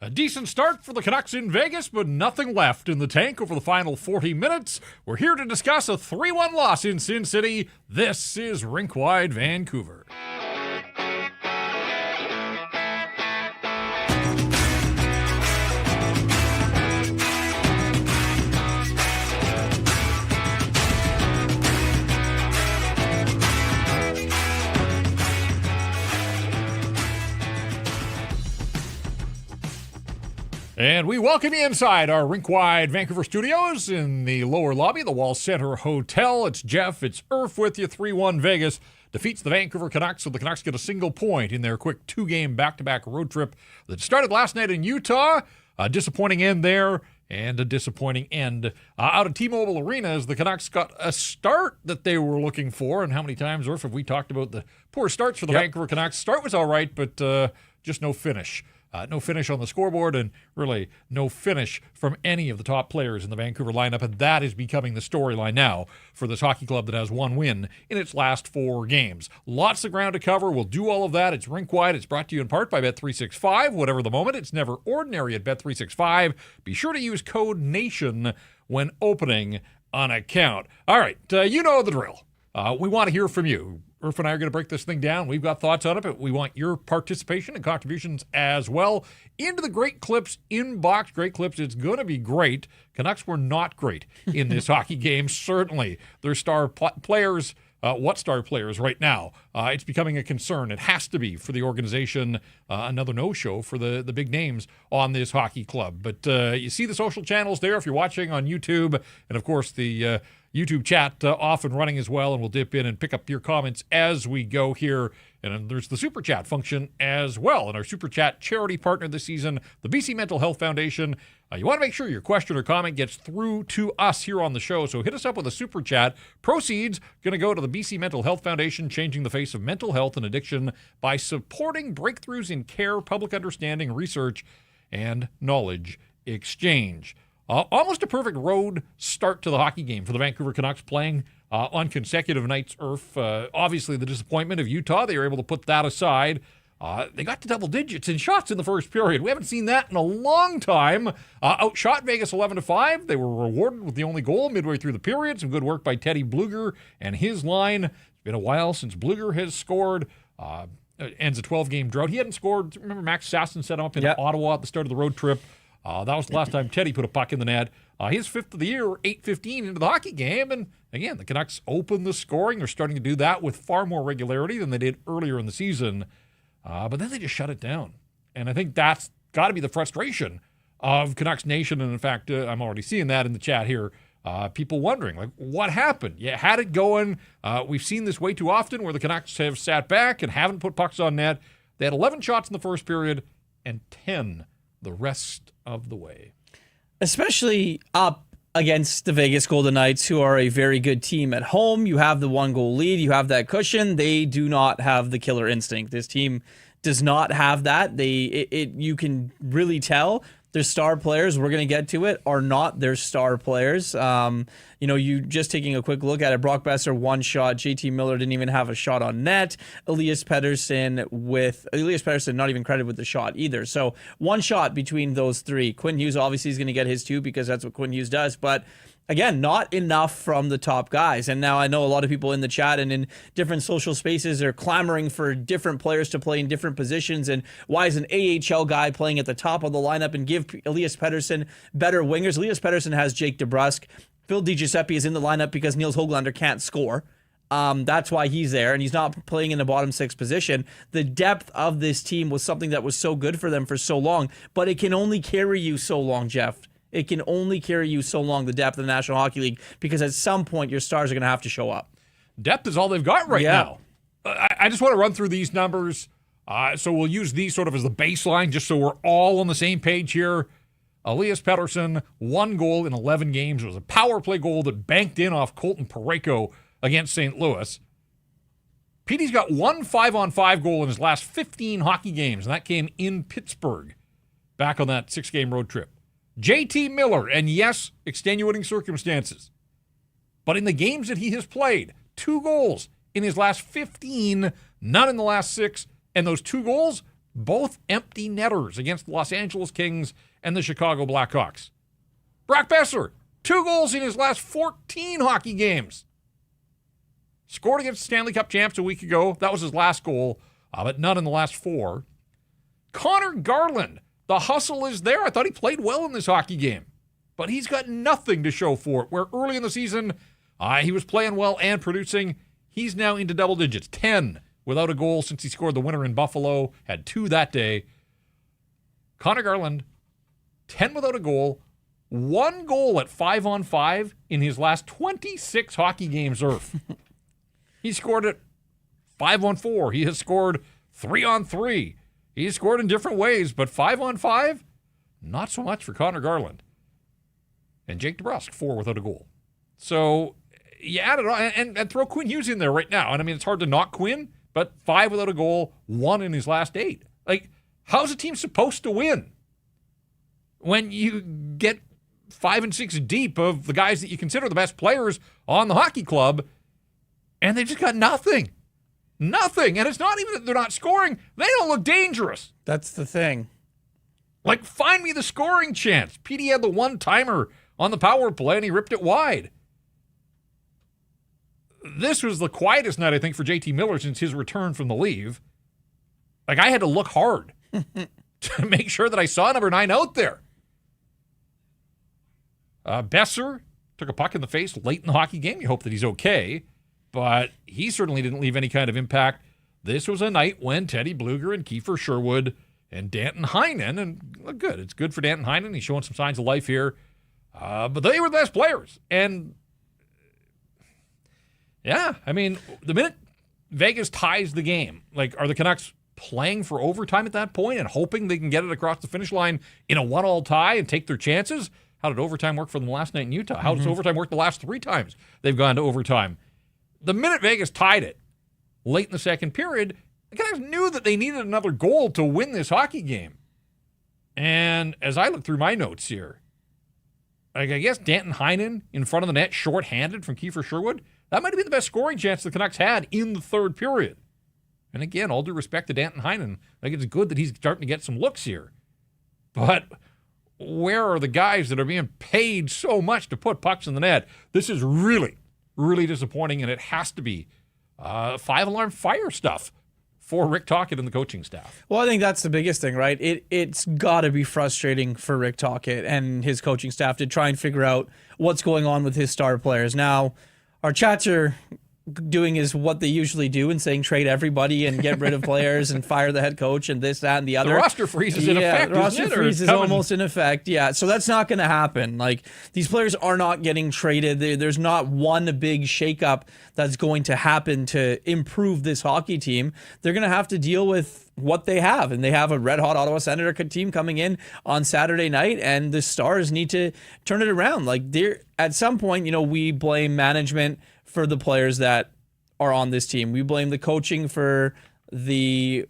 A decent start for the Canucks in Vegas, but nothing left in the tank over the final 40 minutes. We're here to discuss a 3-1 loss in Sin City. This is Rink Wide Vancouver. And we welcome you inside our Rink Wide Vancouver studios in the lower lobby of the Wall Center Hotel. It's Jeff, it's Irf with you. 3-1 Vegas defeats the Vancouver Canucks, so the Canucks get a single point in their quick 2-game back-to-back road trip that started last night in Utah. A disappointing end there and a disappointing end out of T-Mobile Arena as the Canucks got a start that they were looking for. And how many times, Irf, have we talked about the poor starts for the Vancouver Canucks? Start was all right, but just no finish. No finish on the scoreboard, and really no finish from any of the top players in the Vancouver lineup, and that is becoming the storyline now for this hockey club that has one win in its last 4 games. Lots of ground to cover. We'll do all of that. It's Rink Wide. It's brought to you in part by Bet365. Whatever the moment, it's never ordinary at Bet365. Be sure to use code NATION when opening an account. All right, you know the drill. We want to hear from you. Irf and I are going to break this thing down. We've got thoughts on it, but we want your participation and contributions as well. Into the Great Clips inbox. Great Clips, it's going to be great. Canucks were not great in this hockey game, certainly. Their star players, what star players right now? It's becoming a concern. It has to be for the organization. Another no-show for the big names on this hockey club. But you see the social channels there if you're watching on YouTube. And, of course, the YouTube chat off and running as well, and we'll dip in and pick up your comments as we go here. And there's the Super Chat function as well. And our Super Chat charity partner this season, the BC Mental Health Foundation. You want to make sure your question or comment gets through to us here on the show, so hit us up with a Super Chat. Proceeds going to go to the BC Mental Health Foundation, changing the face of mental health and addiction by supporting breakthroughs in care, public understanding, research, and knowledge exchange. Almost a perfect road start to the hockey game for the Vancouver Canucks, playing on consecutive nights, Irf. Obviously, the disappointment of Utah, they were able to put that aside. They got to double digits in shots in the first period. We haven't seen that in a long time. Outshot Vegas 11-5. They were rewarded with the only goal midway through the period. Some good work by Teddy Blueger and his line. It's been a while since Blueger has scored. Ends a 12-game drought. He hadn't scored. Remember Max Sasson set him up in Ottawa at the start of the road trip. That was the last time Teddy put a puck in the net. His 5th of the year, 8-15 into the hockey game. And again, the Canucks open the scoring. They're starting to do that with far more regularity than they did earlier in the season. But then they just shut it down. And I think that's got to be the frustration of Canucks Nation. And in fact, I'm already seeing that in the chat here. People wondering, like, what happened? You had it going. We've seen this way too often where the Canucks have sat back and haven't put pucks on net. They had 11 shots in the first period and 10 the rest of the way. Especially up against the Vegas Golden Knights, who are a very good team at home. You have the 1-goal lead. You have that cushion. They do not have the killer instinct. This team does not have that. You can really tell their star players, we're going to get to it, are not their star players. You just taking a quick look at it, Brock Besser, 1 shot. JT Miller didn't even have a shot on net. Elias Pettersson not even credited with the shot either. So 1 shot between those 3. Quinn Hughes obviously is going to get his 2 because that's what Quinn Hughes does. But again, not enough from the top guys. And now I know a lot of people in the chat and in different social spaces are clamoring for different players to play in different positions. And why is an AHL guy playing at the top of the lineup and give Elias Pettersson better wingers? Elias Pettersson has Jake DeBrusk. Phil DiGiuseppe is in the lineup because Niels Höglander can't score. That's why he's there, and he's not playing in the bottom 6 position. The depth of this team was something that was so good for them for so long, but it can only carry you so long, Jeff. It can only carry you so long, the depth of the National Hockey League, because at some point your stars are going to have to show up. Depth is all they've got right now. I just want to run through these numbers. So we'll use these sort of as the baseline just so we're all on the same page here. Elias Pettersson, 1 goal in 11 games. It was a power play goal that banked in off Colton Parayko against St. Louis. Petey's got 1 5-on-5 goal in his last 15 hockey games, and that came in Pittsburgh back on that 6-game road trip. JT Miller, and yes, extenuating circumstances, but in the games that he has played, 2 goals in his last 15, none in the last 6, and those 2 goals both empty netters against the Los Angeles Kings and the Chicago Blackhawks. Brock Boeser, 2 goals in his last 14 hockey games. Scored against the Stanley Cup champs a week ago. That was his last goal, but none in the last 4. Connor Garland, the hustle is there. I thought he played well in this hockey game, but he's got nothing to show for it. Where early in the season, he was playing well and producing. He's now into double digits, 10 without a goal since he scored the winner in Buffalo, had 2 that day. Connor Garland, 10 without a goal, 1 goal at 5-on-5 in his last 26 hockey games, Irf. He scored at 5-on-4. He has scored 3-on-3. He's scored in different ways, but 5-on-5, not so much for Connor Garland. And Jake DeBrusk, 4 without a goal. So you add it on, and throw Quinn Hughes in there right now. And I mean, it's hard to knock Quinn, but 5 without a goal, 1 in his last 8. Like, how's a team supposed to win when you get 5 and 6 deep of the guys that you consider the best players on the hockey club, and they just got nothing? Nothing. And it's not even that they're not scoring. They don't look dangerous. That's the thing. Like, find me the scoring chance. PD had the one-timer on the power play, and he ripped it wide. This was the quietest night, I think, for JT Miller since his return from the leave. Like, I had to look hard to make sure that I saw number 9 out there. Boeser took a puck in the face late in the hockey game. You hope that he's okay. But he certainly didn't leave any kind of impact. This was a night when Teddy Blueger and Kiefer Sherwood and Danton Heinen, and look good. It's good for Danton Heinen. He's showing some signs of life here. But they were the best players. And, yeah, I mean, the minute Vegas ties the game, like, are the Canucks playing for overtime at that point and hoping they can get it across the finish line in a 1-all tie and take their chances? How did overtime work for them last night in Utah? How does overtime work the last 3 times they've gone to overtime? The minute Vegas tied it late in the second period, the Canucks knew that they needed another goal to win this hockey game. And as I look through my notes here, like, I guess Danton Heinen in front of the net, shorthanded from Kiefer Sherwood, that might have been the best scoring chance the Canucks had in the third period. And again, all due respect to Danton Heinen, like, it's good that he's starting to get some looks here. But where are the guys that are being paid so much to put pucks in the net? This is really disappointing, and it has to be 5-alarm fire stuff for Rick Tocchet and the coaching staff. Well, I think that's the biggest thing, right? It's got to be frustrating for Rick Tocchet and his coaching staff to try and figure out what's going on with his star players. Now, our chats are doing is what they usually do and saying trade everybody and get rid of players and fire the head coach and this, that, and the other. The roster freeze is in effect, the roster isn't it? freeze is almost in effect, yeah. So that's not going to happen. Like, these players are not getting traded. There's not one big shakeup that's going to happen to improve this hockey team. They're going to have to deal with what they have, and they have a red-hot Ottawa Senator team coming in on Saturday night, and the Stars need to turn it around. Like, at some point, we blame management for the players that are on this team. We blame the coaching for the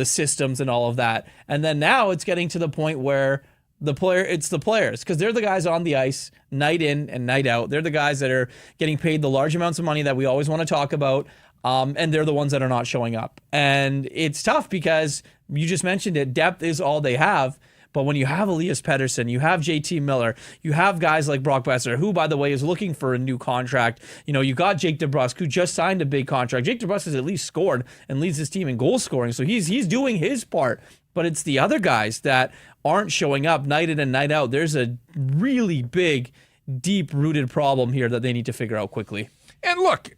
systems and all of that. And then now it's getting to the point where it's the players, because they're the guys on the ice night in and night out. They're the guys that are getting paid the large amounts of money that we always want to talk about. And they're the ones that are not showing up. And it's tough because you just mentioned it. Depth is all they have. But when you have Elias Pettersson, you have JT Miller, you have guys like Brock Boeser, who, by the way, is looking for a new contract. You got Jake DeBrusk, who just signed a big contract. Jake DeBrusk has at least scored and leads his team in goal scoring, so he's doing his part. But it's the other guys that aren't showing up night in and night out. There's a really big, deep-rooted problem here that they need to figure out quickly. And look,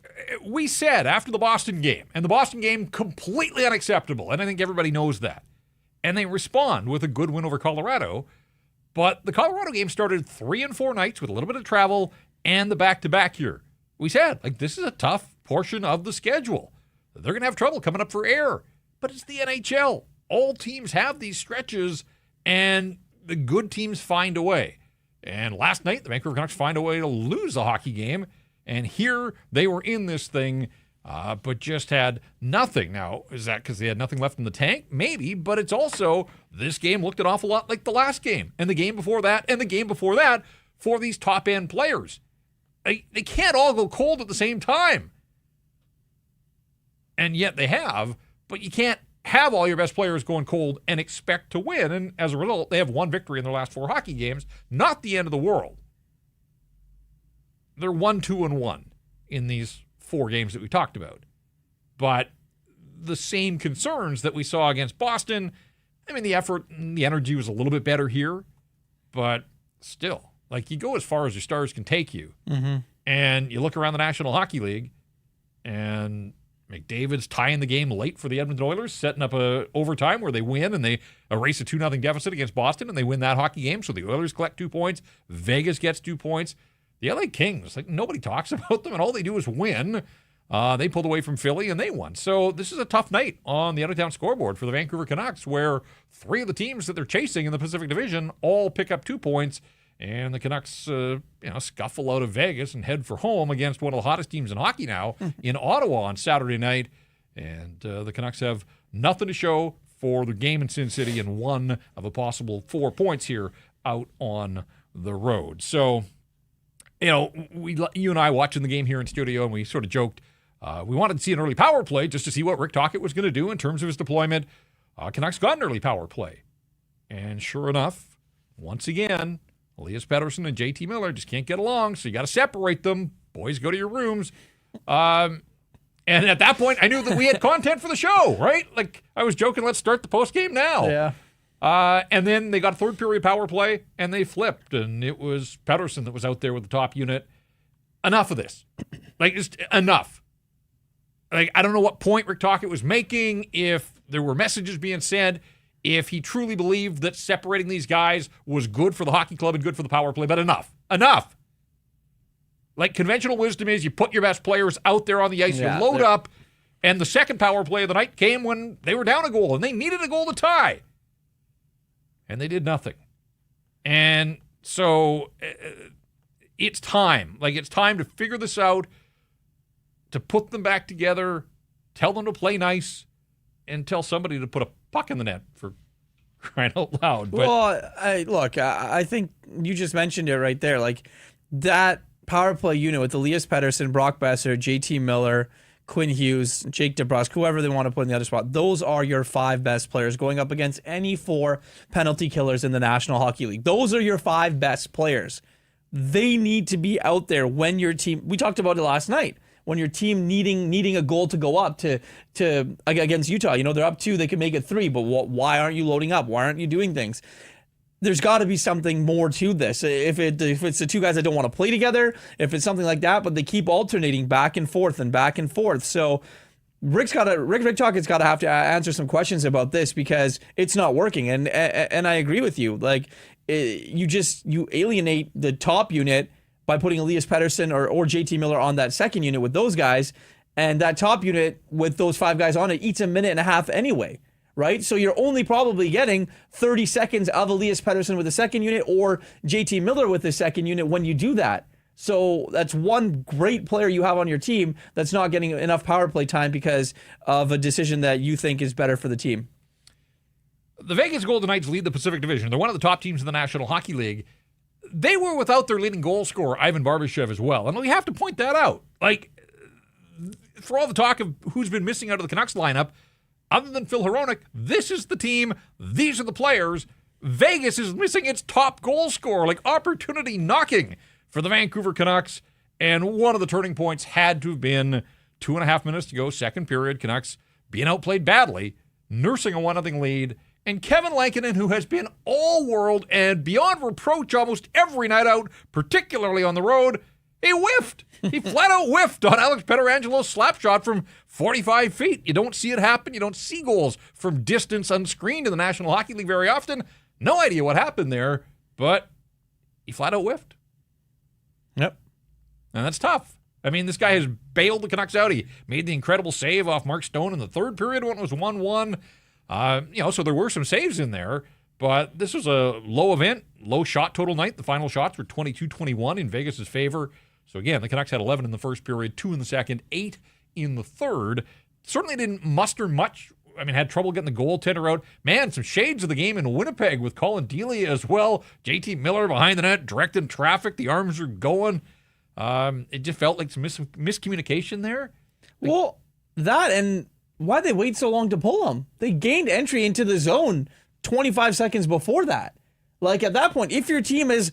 we said after the Boston game, and the Boston game completely unacceptable, and I think everybody knows that. And they respond with a good win over Colorado. But the Colorado game started 3 and 4 nights with a little bit of travel and the back-to-back here. We said, this is a tough portion of the schedule. They're going to have trouble coming up for air. But it's the NHL. All teams have these stretches, and the good teams find a way. And last night, the Vancouver Canucks find a way to lose the hockey game. And here they were in this thing, but just had nothing. Now, is that because they had nothing left in the tank? Maybe, but it's also this game looked an awful lot like the last game and the game before that and the game before that for these top-end players. They can't all go cold at the same time. And yet they have, but you can't have all your best players going cold and expect to win. And as a result, they have one victory in their last 4 hockey games. Not the end of the world. They're 1-2-1 in these 4 games that we talked about. But the same concerns that we saw against Boston, I mean, the effort and the energy was a little bit better here, but still, like, you go as far as your stars can take you. Mm-hmm. And you look around the National Hockey League, and McDavid's tying the game late for the Edmonton Oilers, setting up a overtime where they win and they erase a 2-0 deficit against Boston, and they win that hockey game. So the Oilers collect 2 points. Vegas gets 2 points. The LA Kings, like, nobody talks about them, and all they do is win. They pulled away from Philly, and they won. So this is a tough night on the out-of-town scoreboard for the Vancouver Canucks, where 3 of the teams that they're chasing in the Pacific Division all pick up 2 points, and the Canucks scuffle out of Vegas and head for home against one of the hottest teams in hockey now in Ottawa on Saturday night. And the Canucks have nothing to show for the game in Sin City and 1 of a possible 4 points here out on the road. So, you and I watching the game here in studio, and we sort of joked, we wanted to see an early power play just to see what Rick Tocchet was going to do in terms of his deployment. Canucks got an early power play. And sure enough, once again, Elias Pettersson and JT Miller just can't get along, so you got to separate them. Boys, go to your rooms. And at that point, I knew that we had content for the show, right? Like, I was joking, let's start the postgame now. Yeah. And then they got a third period power play, and they flipped, and it was Pettersson that was out there with the top unit. Enough of this. Like, just enough. Like, I don't know what point Rick Tocchet was making, if there were messages being said, if he truly believed that separating these guys was good for the hockey club and good for the power play, but enough. Enough. Like, conventional wisdom is you put your best players out there on the ice, you load up, and the second power play of the night came when they were down a goal, and they needed a goal to tie. And they did nothing. And so it's time. Like, it's time to figure this out, to put them back together, tell them to play nice, and tell somebody to put a puck in the net, for crying out loud. But, well, I think you just mentioned it right there. Like, that power play unit with Elias Pettersson, Brock Besser, JT Miller, Quinn Hughes, Jake DeBrusk, whoever they want to put in the other spot, those are your 5 best players going up against any 4 penalty killers in the National Hockey League. Those are your 5 best players. They need to be out there when your team, we talked about it last night, when your team needing a goal to go up to against Utah. They're up 2, they can make it 3, but why aren't you loading up? Why aren't you doing things? There's got to be something more to this. If it's the 2 guys that don't want to play together, if it's something like that, but they keep alternating back and forth and back and forth. So Rick Tocchet's got to have to answer some questions about this, because it's not working. And I agree with you. Like, you alienate the top unit by putting Elias Pettersson or JT Miller on that second unit with those guys, and that top unit with those 5 guys on it eats a minute and a half anyway, right? So you're only probably getting 30 seconds of Elias Pettersson with the second unit or JT Miller with the second unit when you do that. So that's one great player you have on your team that's not getting enough power play time because of a decision that you think is better for the team. The Vegas Golden Knights lead the Pacific Division. They're one of the top teams in the National Hockey League. They were without their leading goal scorer, Ivan Barbashev, as well. And we have to point that out. Like, for all the talk of who's been missing out of the Canucks lineup, other than Phil Hronek, this is the team. These are the players. Vegas is missing its top goal scorer. Like, opportunity knocking for the Vancouver Canucks. And one of the turning points had to have been 2.5 minutes to go, second period. Canucks being outplayed badly, nursing a 1-0 lead. And Kevin Lankinen, who has been all-world and beyond reproach almost every night out, particularly on the road, he whiffed. He flat-out whiffed on Alex Pietrangelo's slap shot from 45 feet. You don't see it happen. You don't see goals from distance unscreened in the National Hockey League very often. No idea what happened there, but he flat-out whiffed. Yep. And that's tough. I mean, this guy has bailed the Canucks out. He made the incredible save off Mark Stone in the third period when it was 1-1. So there were some saves in there, but this was a low event, low shot total night. The final shots were 22-21 in Vegas' favor. So again, the Canucks had 11 in the first period, 2 in the second, 8 in the third. Certainly didn't muster much. I mean, had trouble getting the goaltender out. Man, some shades of the game in Winnipeg with Colin Delia as well. JT Miller behind the net, directing traffic. The arms are going. It just felt like some miscommunication there. Well, that and why'd they wait so long to pull him? They gained entry into the zone 25 seconds before that. Like, at that point, if your team is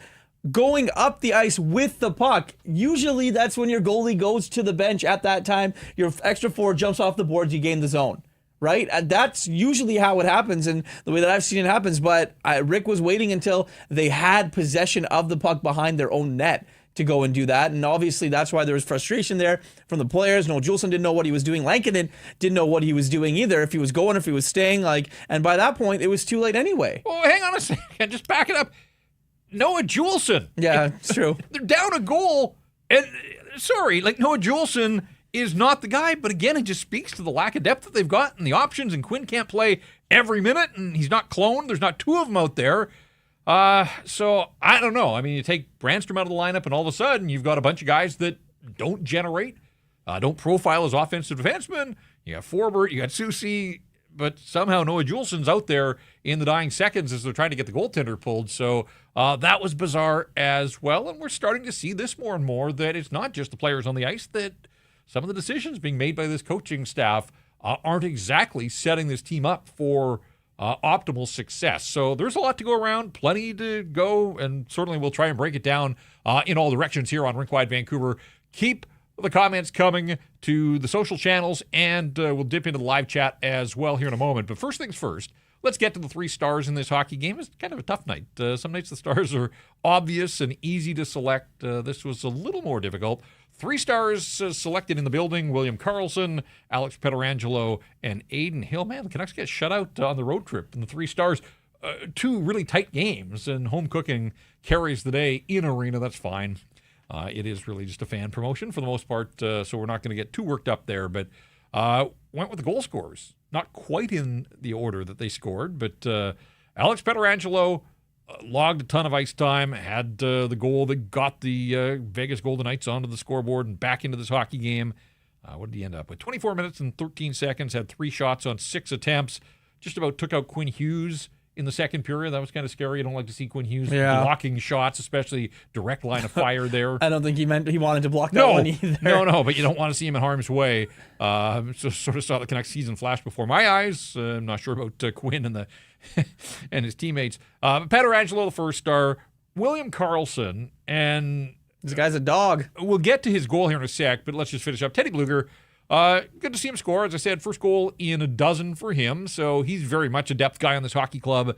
going up the ice with the puck, usually that's when your goalie goes to the bench at that time. Your extra forward jumps off the boards, you gain the zone, right? And that's usually how it happens and the way that I've seen it happens. But Rick was waiting until they had possession of the puck behind their own net to go and do that. And obviously that's why there was frustration there from the players. Noel Juleson didn't know what he was doing. Lankinen didn't know what he was doing either, if he was going, if he was staying. And by that point, it was too late anyway. Oh, hang on a second. Just back it up. Noah Juleson. Yeah, it's true. They're down a goal. And Noah Juleson is not the guy. But again, it just speaks to the lack of depth that they've got and the options. And Quinn can't play every minute. And he's not cloned. There's not two of them out there. So I don't know. I mean, you take Brandstrom out of the lineup and all of a sudden you've got a bunch of guys that don't generate, don't profile as offensive defensemen. You got Forbert, you got Soucy, but somehow Noah Juleson's out there in the dying seconds as they're trying to get the goaltender pulled. So that was bizarre as well. And we're starting to see this more and more, that it's not just the players on the ice, that some of the decisions being made by this coaching staff aren't exactly setting this team up for optimal success. So there's a lot to go around, plenty to go, and certainly we'll try and break it down in all directions here on Rink Wide Vancouver. Keep the comments coming to the social channels, and we'll dip into the live chat as well here in a moment. But first things first, let's get to the 3 stars in this hockey game. It's kind of a tough night. Some nights the stars are obvious and easy to select. This was a little more difficult. 3 stars selected in the building: William Karlsson, Alex Pietrangelo, and Aiden Hill. Man, the Canucks get shut out on the road trip. And the 3 stars, 2 really tight games, and home cooking carries the day in arena. That's fine. It is really just a fan promotion for the most part, so we're not going to get too worked up there. But went with the goal scorers. Not quite in the order that they scored, but Alex Pietrangelo logged a ton of ice time, had the goal that got the Vegas Golden Knights onto the scoreboard and back into this hockey game. What did he end up with? 24 minutes and 13 seconds, had 3 shots on 6 attempts, just about took out Quinn Hughes in the second period. That was kind of scary. You don't like to see Quinn Hughes blocking shots, especially direct line of fire there. I don't think he wanted to block that one either. No, but you don't want to see him in harm's way. So sort of saw the Canucks season flash before my eyes. I'm not sure about Quinn and and his teammates. Pietrangelo, the 1st star. William Karlsson, and this guy's a dog. We'll get to his goal here in a sec, but let's just finish up. Teddy Blueger, good to see him score. As I said, first goal in a dozen for him, so he's very much a depth guy on this hockey club.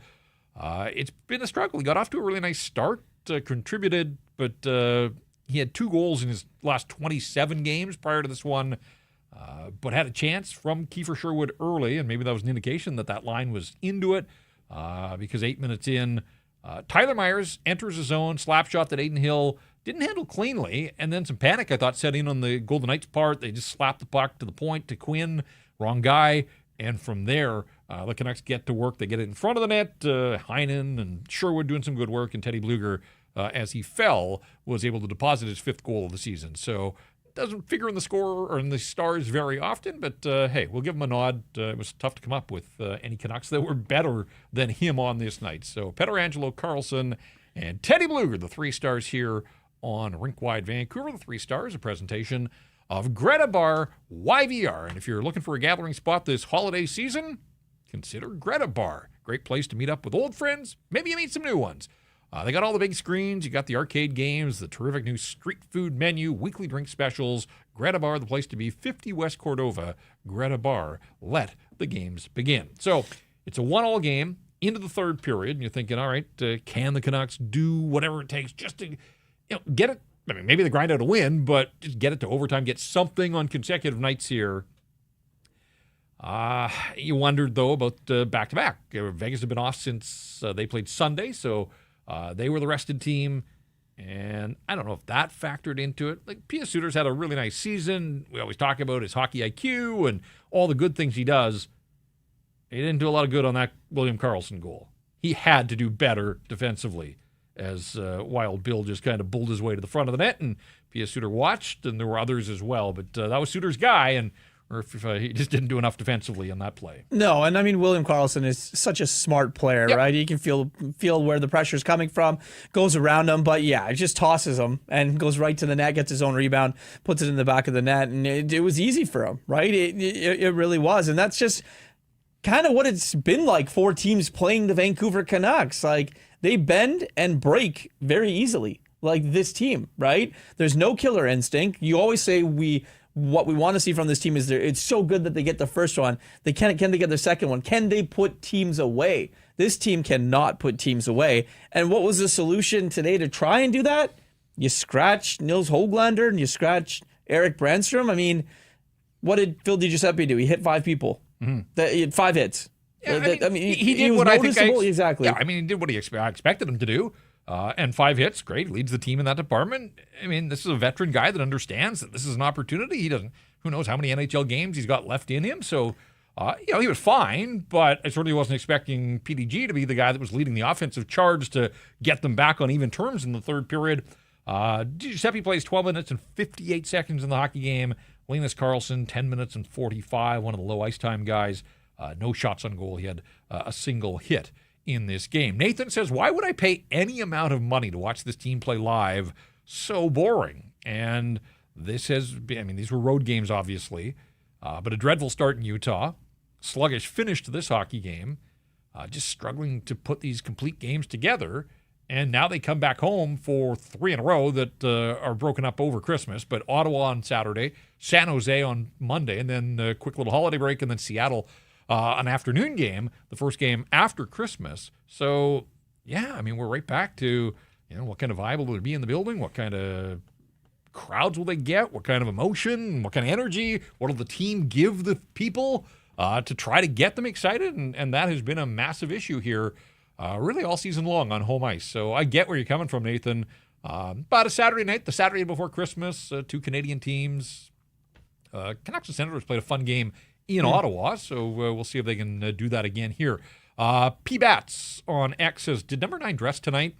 It's been a struggle. He got off to a really nice start, contributed, but he had 2 goals in his last 27 games prior to this one, but had a chance from Kiefer Sherwood early, and maybe that was an indication that line was into it, because 8 minutes in, Tyler Myers enters his zone, slap shot that Aiden Hill didn't handle cleanly, and then some panic, I thought, set in on the Golden Knights' part. They just slapped the puck to the point to Quinn, wrong guy, and from there, the Canucks get to work. They get it in front of the net. Heinen and Sherwood doing some good work, and Teddy Blueger, as he fell, was able to deposit his 5th goal of the season. So doesn't figure in the score or in the stars very often, but hey, we'll give him a nod. It was tough to come up with any Canucks that were better than him on this night. So Pietrangelo, Karlsson, and Teddy Blueger, the 3 stars here on Rink Wide Vancouver. The 3 stars, a presentation of Greta Bar YVR. And if you're looking for a gathering spot this holiday season, consider Greta Bar. Great place to meet up with old friends. Maybe you meet some new ones. They got all the big screens. You got the arcade games, the terrific new street food menu, weekly drink specials. Greta Bar, the place to be, 50 West Cordova. Greta Bar, let the games begin. So it's a 1-1 game into the 3rd period, and you're thinking, all right, can the Canucks do whatever it takes just to get it? I mean, maybe they grind out a win, but just get it to overtime, get something on consecutive nights here. You wondered, though, about back-to-back. Vegas had been off since they played Sunday, so they were the rested team, and I don't know if that factored into it. Like, Pia Suter's had a really nice season. We always talk about his hockey IQ and all the good things he does. He didn't do a lot of good on that William Karlsson goal. He had to do better defensively, as Wild Bill just kind of bulled his way to the front of the net, and Pia Suter watched, and there were others as well. But that was Suter's guy, and or if he just didn't do enough defensively in that play. No, and I mean, William Karlsson is such a smart player, Yep. right? He can feel where the pressure's coming from, goes around him, but yeah, it just tosses him and goes right to the net, gets his own rebound, puts it in the back of the net, and it was easy for him, right? It really was, and that's just kind of what it's been like for teams playing the Vancouver Canucks. Like, they bend and break very easily, like this team, right? There's no killer instinct. You always say what we want to see from this team is it's so good that they get the first one. Can they get the second one? Can they put teams away? This team cannot put teams away. And what was the solution today to try and do that? You scratch Nils Höglander and you scratch Eric Brandstrom. I mean, what did Phil DiGiuseppe do? He hit 5 people. He had 5 hits. Yeah, he he did was what I think exactly. Yeah, I mean, he did what I expected him to do. And 5 hits, great. Leads the team in that department. I mean, this is a veteran guy that understands that this is an opportunity. He doesn't. Who knows how many NHL games he's got left in him? So, he was fine, but I certainly wasn't expecting PDG to be the guy that was leading the offensive charge to get them back on even terms in the third period. Giuseppe plays 12 minutes and 58 seconds in the hockey game. Linus Karlsson, 10 minutes and 45, one of the low ice time guys. No shots on goal. He had a single hit in this game. Nathan says, why would I pay any amount of money to watch this team play live? So boring. And this has been, I mean, these were road games, obviously, but a dreadful start in Utah. Sluggish finish to this hockey game. Just struggling to put these complete games together. And now they come back home for 3 in a row that are broken up over Christmas. But Ottawa on Saturday, San Jose on Monday, and then a quick little holiday break, and then Seattle an afternoon game, the first game after Christmas. So, yeah, I mean, we're right back to, what kind of vibe will there be in the building? What kind of crowds will they get? What kind of emotion? What kind of energy? What will the team give the people to try to get them excited? And that has been a massive issue here really all season long on home ice. So I get where you're coming from, Nathan. But a Saturday night, the Saturday before Christmas, 2 Canadian teams. Canucks and Senators played a fun game in Ottawa, so we'll see if they can do that again here. P. Bats on X says, did number 9 dress tonight?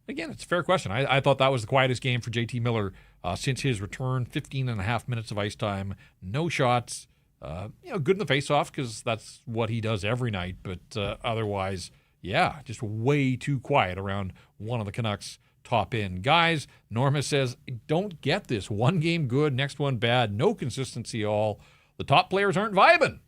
Again, it's a fair question. I thought that was the quietest game for JT Miller since his return. 15 and a half minutes of ice time, no shots. Good in the face-off because that's what he does every night, but otherwise, yeah, just way too quiet around one of the Canucks' top-end guys. Norma says, don't get this. One game good, next one bad, no consistency at all. The top players aren't vibing.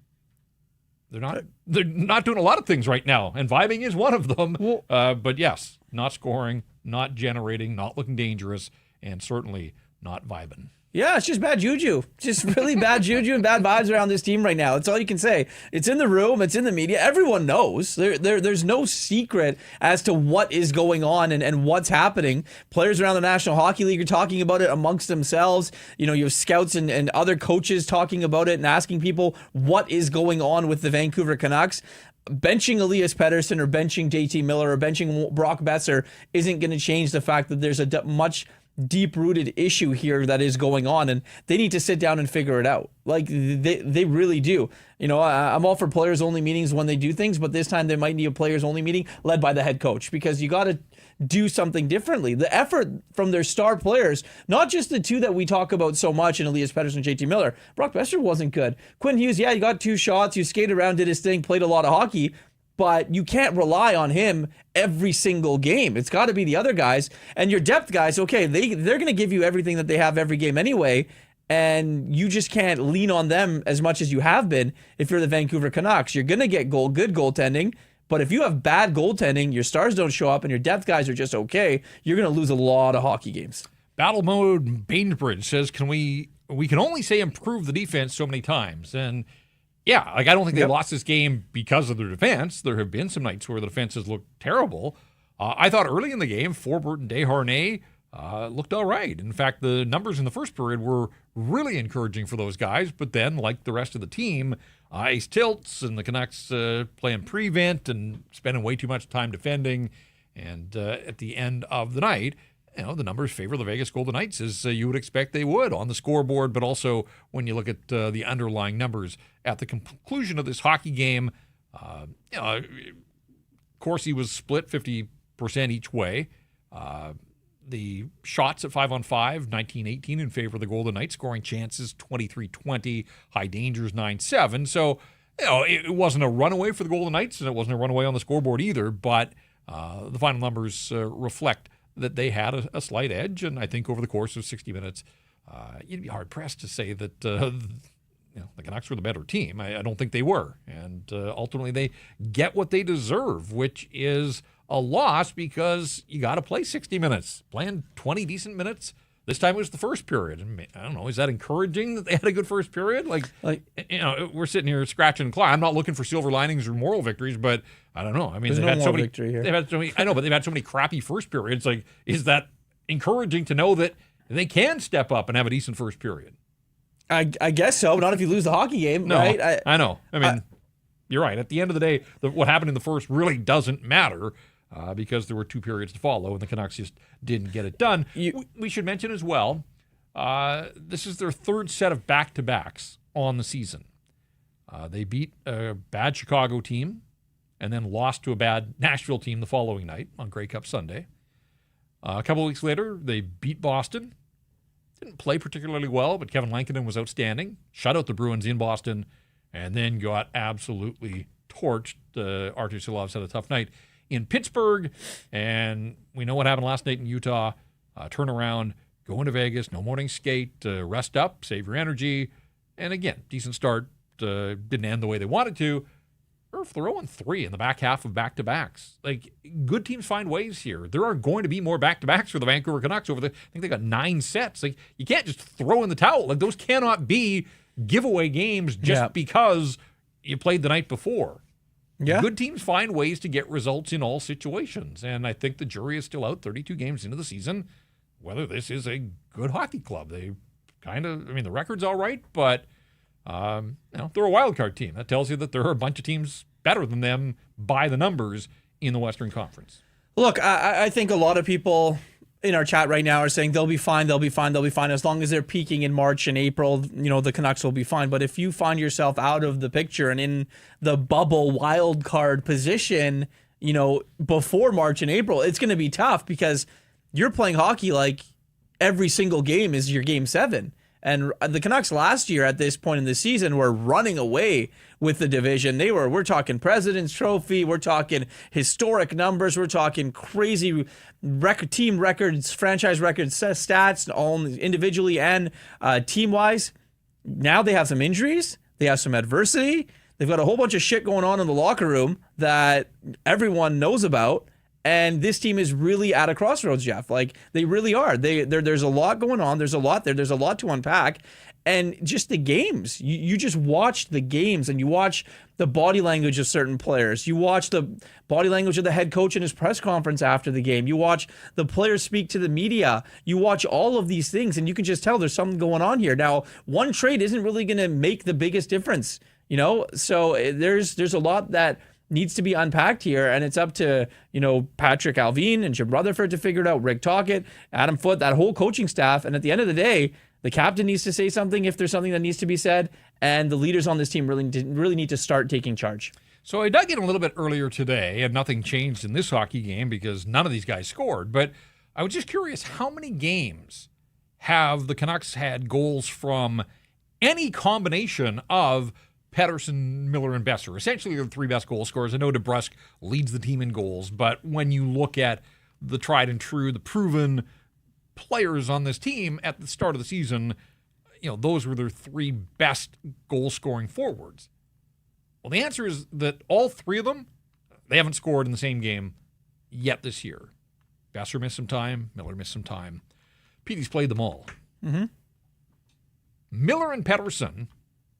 They're not doing a lot of things right now, and vibing is one of them. Well, but yes, not scoring, not generating, not looking dangerous, and certainly not vibing. Yeah, it's just bad juju. Just really bad juju and bad vibes around this team right now. That's all you can say. It's in the room. It's in the media. Everyone knows. There's no secret as to what is going on and what's happening. Players around the National Hockey League are talking about it amongst themselves. You have scouts and other coaches talking about it and asking people what is going on with the Vancouver Canucks. Benching Elias Pettersson or benching JT Miller or benching Brock Besser isn't going to change the fact that there's a much deep-rooted issue here that is going on, and they need to sit down and figure it out. Like, they really do. I'm all for players-only meetings when they do things, but this time they might need a players-only meeting led by the head coach, because you got to do something differently. The effort from their star players, not just the 2 that we talk about so much in Elias Pettersson and JT Miller. Brock Besser wasn't good. Quinn Hughes, yeah, he got 2 shots, he skated around, did his thing, played a lot of hockey, but you can't rely on him every single game. It's got to be the other guys. And your depth guys, okay, they're going to give you everything that they have every game anyway, and you just can't lean on them as much as you have been if you're the Vancouver Canucks. You're going to get good goaltending, but if you have bad goaltending, your stars don't show up, and your depth guys are just okay, you're going to lose a lot of hockey games. Battle Mode Bainbridge says, we can only say improve the defense so many times. And yeah, I don't think they lost this game because of their defense. There have been some nights where the defenses looked terrible. I thought early in the game, Forbort and Desharnais looked all right. In fact, the numbers in the first period were really encouraging for those guys. But then, like the rest of the team, ice tilts and the Canucks playing prevent and spending way too much time defending. And at the end of the night, the numbers favor the Vegas Golden Knights, as you would expect they would on the scoreboard, but also when you look at the underlying numbers at the conclusion of this hockey game. Corsi was split 50% each way. The shots at 5-on-5, 19-18 in favor of the Golden Knights. Scoring chances, 23-20. High dangers, 9-7. So, it wasn't a runaway for the Golden Knights, and it wasn't a runaway on the scoreboard either, but the final numbers reflect that they had a slight edge, and I think over the course of 60 minutes, you'd be hard-pressed to say that the Canucks were the better team. I don't think they were, and ultimately they get what they deserve, which is a loss because you got to play 60 minutes. Playing 20 decent minutes. This time it was the first period. And I don't know, is that encouraging that they had a good first period? Like we're sitting here scratching and clawing. I'm not looking for silver linings or moral victories, but I don't know. I mean, There's no moral victory here. They've had so many. I know, but they've had so many crappy first periods. Like, is that encouraging to know that they can step up and have a decent first period? I guess so. Not if you lose the hockey game, no, right? I know. I mean, you're right. At the end of the day, what happened in the first really doesn't matter. Because there were two periods to follow, and the Canucks just didn't get it done. We should mention as well, this is their third set of back-to-backs on the season. They beat a bad Chicago team and then lost to a bad Nashville team the following night on Grey Cup Sunday. A couple of weeks later, they beat Boston. Didn't play particularly well, but Kevin Lankinen was outstanding. Shut out the Bruins in Boston, and then got absolutely torched. Artur Silovs had a tough night in Pittsburgh, and we know what happened last night in Utah. Turn around, go into Vegas, no morning skate, rest up, save your energy, and again, decent start. Didn't end the way they wanted to. Or if they're 0-3 in the back half of back-to-backs. Like, good teams find ways here. There are going to be more back-to-backs for the Vancouver Canucks I think they got 9 sets. Like, you can't just throw in the towel. Like, those cannot be giveaway games just because you played the night before. Yeah. Good teams find ways to get results in all situations, and I think the jury is still out 32 games into the season whether this is a good hockey club. They the record's all right, but they're a wild card team. That tells you that there are a bunch of teams better than them by the numbers in the Western Conference. Look, I think a lot of people in our chat right now are saying they'll be fine. As long as they're peaking in March and April, the Canucks will be fine. But if you find yourself out of the picture and in the bubble wild card position, before March and April, it's going to be tough because you're playing hockey like every single game is your game 7. And the Canucks last year at this point in the season were running away with the division. We're talking President's Trophy, we're talking historic numbers, we're talking crazy team records, franchise records, stats, all individually and team-wise. Now they have some injuries, they have some adversity, they've got a whole bunch of shit going on in the locker room that everyone knows about. And this team is really at a crossroads, Jeff. Like, they really are. There's a lot going on. There's a lot there. There's a lot to unpack. And just the games. You just watch the games and you watch the body language of certain players. You watch the body language of the head coach in his press conference after the game. You watch the players speak to the media. You watch all of these things and you can just tell there's something going on here. Now, one trade isn't really going to make the biggest difference, So there's a lot that needs to be unpacked here, and it's up to, Patrick Alvin and Jim Rutherford to figure it out, Rick Tocchet, Adam Foote, that whole coaching staff, and at the end of the day, the captain needs to say something if there's something that needs to be said, and the leaders on this team really need to start taking charge. So I dug in a little bit earlier today, and nothing changed in this hockey game because none of these guys scored, but I was just curious, how many games have the Canucks had goals from any combination of Pettersson, Miller, and Besser, essentially the 3 best goal scorers. I know DeBrusk leads the team in goals, but when you look at the tried and true, the proven players on this team at the start of the season, those were their 3 best goal-scoring forwards. Well, the answer is that all 3 of them, they haven't scored in the same game yet this year. Besser missed some time. Miller missed some time. Petey's played them all. Mm-hmm. Miller and Pettersson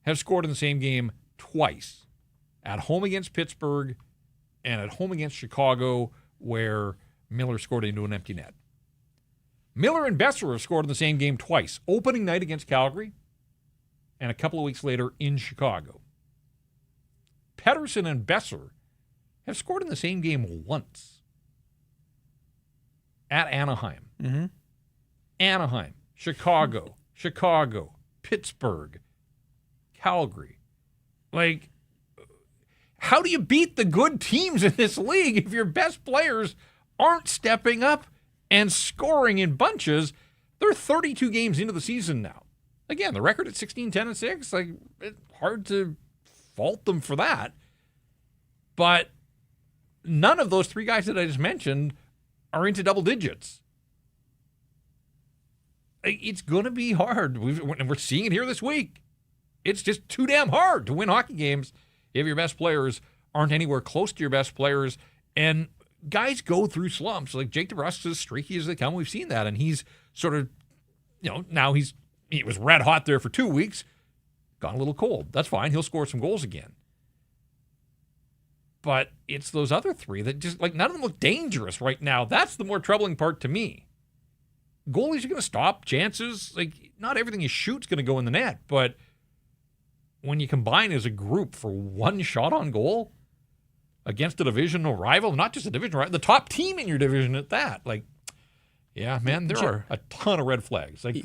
have scored in the same game twice, at home against Pittsburgh and at home against Chicago, where Miller scored into an empty net. Miller and Besser have scored in the same game twice, opening night against Calgary and a couple of weeks later in Chicago. Pettersson and Besser have scored in the same game once, at Anaheim. Mm-hmm. Anaheim, Chicago, Pittsburgh, Calgary. Like, how do you beat the good teams in this league if your best players aren't stepping up and scoring in bunches. They're 32 games into the season now. Again, the record at 16-10-6, like, it's hard to fault them for that. But none of those three guys that I just mentioned are into double digits. It's going to be hard. We're seeing it here this week. It's just too damn hard to win hockey games if your best players aren't anywhere close to your best players. And guys go through slumps. Like Jake DeBrusk is as streaky as they come. We've seen that. And he's sort of, now he was red hot there for 2 weeks. Gone a little cold. That's fine. He'll score some goals again. But it's those other three that just, like, none of them look dangerous right now. That's the more troubling part to me. Goalies are going to stop chances. Like, not everything you shoot's going to go in the net, but when you combine as a group for one shot on goal against a divisional rival, not just a divisional rival, the top team in your division at that, like, yeah, man, there are a ton of red flags. Like,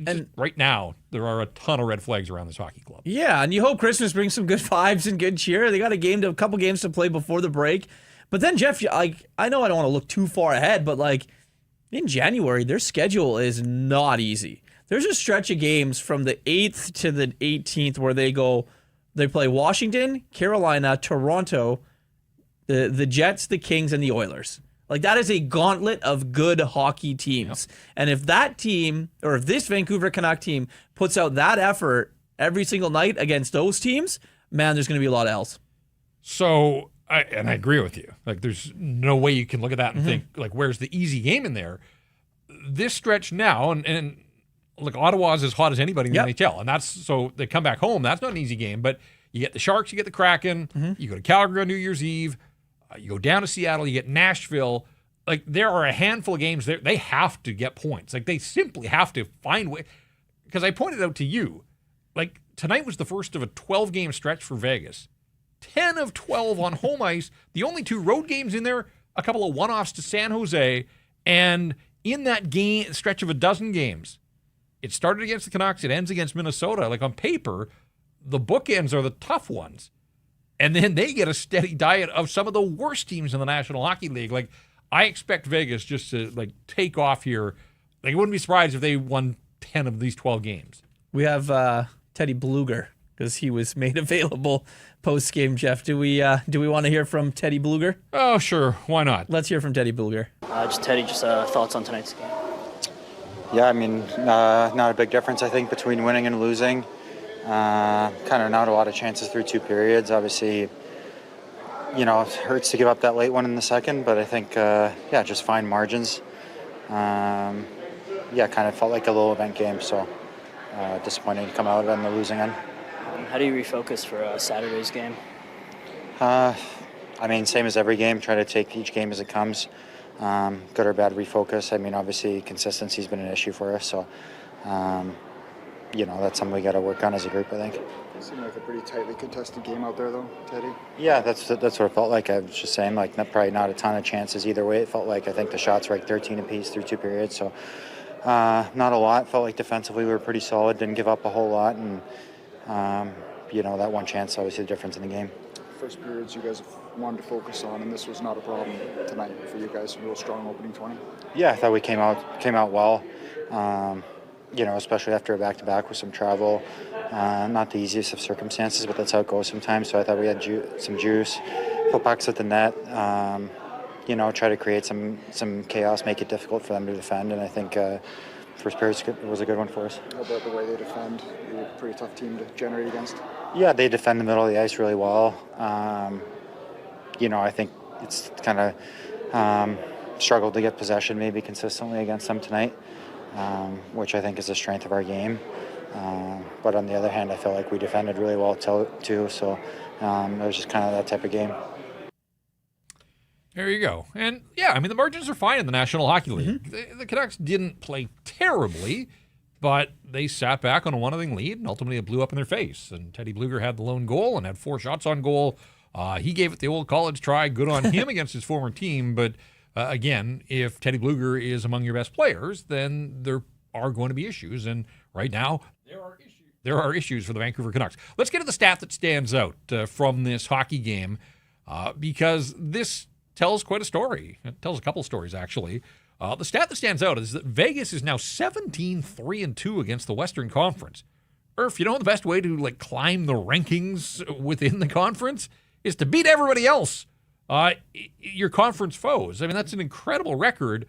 and right now, there are a ton of red flags around this hockey club. Yeah, and you hope Christmas brings some good vibes and good cheer. They got a couple games to play before the break. But then, Jeff, I know I don't want to look too far ahead, but, like, in January, their schedule is not easy. There's a stretch of games from the 8th to the 18th where they play Washington, Carolina, Toronto, the Jets, the Kings, and the Oilers. Like, that is a gauntlet of good hockey teams. Yep. And if that team, or if this Vancouver Canuck team puts out that effort every single night against those teams, man, there's going to be a lot of L's. So, I agree with you. Like, there's no way you can look at that and think, like, where's the easy game in there? This stretch now, and look, Ottawa's as hot as anybody in the NHL. And so they come back home. That's not an easy game. But you get the Sharks, you get the Kraken, you go to Calgary on New Year's Eve, you go down to Seattle, you get Nashville. Like, there are a handful of games there. They have to get points. Like, they simply have to find way. Because I pointed out to you, like, tonight was the first of a 12-game stretch for Vegas. 10 of 12 on home ice. The only 2 road games in there, a couple of one-offs to San Jose. And in that game stretch of a dozen games, it started against the Canucks, it ends against Minnesota. Like, on paper, the bookends are the tough ones. And then they get a steady diet of some of the worst teams in the National Hockey League. Like, I expect Vegas just to, like, take off here. Like, I wouldn't be surprised if they won 10 of these 12 games. We have Teddy Blueger, because he was made available post-game, Jeff. Do we want to hear from Teddy Blueger? Oh, sure. Why not? Let's hear from Teddy Blueger. Teddy, thoughts on tonight's game? Yeah, I mean, not a big difference, I think, between winning and losing. Kind of not a lot of chances through 2 periods. Obviously, it hurts to give up that late one in the second, but I think, just fine margins. Kind of felt like a low event game, so disappointing to come out on the losing end. How do you refocus for Saturday's game? Same as every game, try to take each game as it comes. Good or bad, refocus. I mean, obviously, consistency's been an issue for us, so that's something we got to work on as a group, I think. It seemed like a pretty tightly contested game out there, though, Teddy. Yeah, that's what it felt like. I was just saying, like, probably not a ton of chances either way. It felt like, I think the shots were like 13 apiece through 2 periods, so not a lot. Felt like defensively we were pretty solid, didn't give up a whole lot, and that one chance obviously the difference in the game. First periods you guys wanted to focus on, and this was not a problem tonight for you guys. Real strong opening 20. Yeah, I thought we came out well. Especially after a back-to-back with some travel. Not the easiest of circumstances, but that's how it goes sometimes. So I thought we had some juice, put pucks at the net, try to create some chaos, make it difficult for them to defend. And I think first period was a good one for us. How about the way they defend? You're a pretty tough team to generate against. Yeah, they defend the middle of the ice really well. I think it's kind of struggled to get possession maybe consistently against them tonight. Which I think is the strength of our game. But on the other hand, I felt like we defended really well too, so it was just kind of that type of game. There you go. And, the margins are fine in the National Hockey League. The Canucks didn't play terribly, but they sat back on a 1-0 lead, and ultimately it blew up in their face. And Teddy Blueger had the lone goal and had 4 shots on goal. He gave it the old college try. Good on him against his former team, but again, if Teddy Blueger is among your best players, then there are going to be issues. And right now, there are issues for the Vancouver Canucks. Let's get to the stat that stands out from this hockey game because this tells quite a story. It tells a couple stories, actually. The stat that stands out is that Vegas is now 17-3-2 against the Western Conference. Irf, you know the best way to climb the rankings within the conference is to beat everybody else, your conference foes. I mean, that's an incredible record,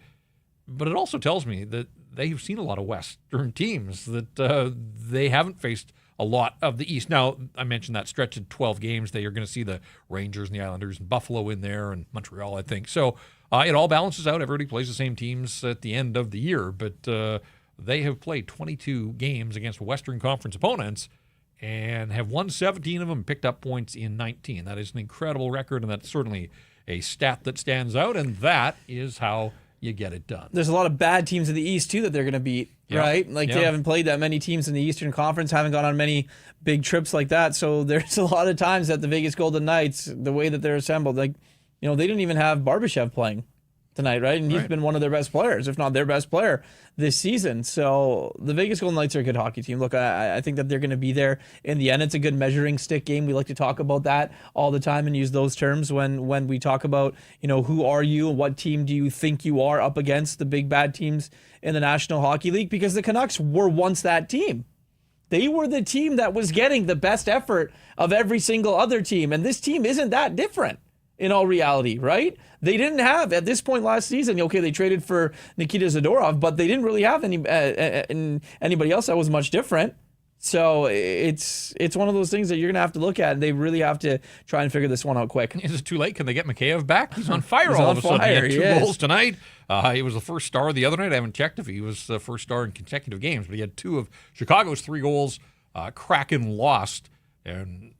but it also tells me that they've seen a lot of Western teams, that they haven't faced a lot of the East. Now, I mentioned that stretch of 12 games. They are going to see the Rangers and the Islanders and Buffalo in there and Montreal, I think. So it all balances out. Everybody plays the same teams at the end of the year, but they have played 22 games against Western Conference opponents and have won 17 of them, picked up points in 19. That is an incredible record, and that's certainly a stat that stands out, and that is how you get it done. There's a lot of bad teams in the East, too, that they're going to beat, right? They haven't played that many teams in the Eastern Conference, haven't gone on many big trips like that. So there's a lot of times that the Vegas Golden Knights, the way that they're assembled, they didn't even have Barbashev playing tonight, right? And he's been one of their best players, if not their best player this season. So the Vegas Golden Knights are a good hockey team. Look, I think that they're going to be there in the end. It's a good measuring stick game. We like to talk about that all the time and use those terms when we talk about, who are you and what team do you think you are up against the big bad teams in the National Hockey League, because the Canucks were once that team. They were the team that was getting the best effort of every single other team, and this team isn't that different. In all reality, right? They didn't have, at this point last season, they traded for Nikita Zadorov, but they didn't really have anybody else that was much different. So it's one of those things that you're going to have to look at, and they really have to try and figure this one out quick. Is it too late? Can they get Mikheyev back? He's on fire all of a sudden. He had 2 goals tonight. He was the first star the other night. I haven't checked if he was the first star in consecutive games, but he had 2 of Chicago's 3 goals. Kraken lost, and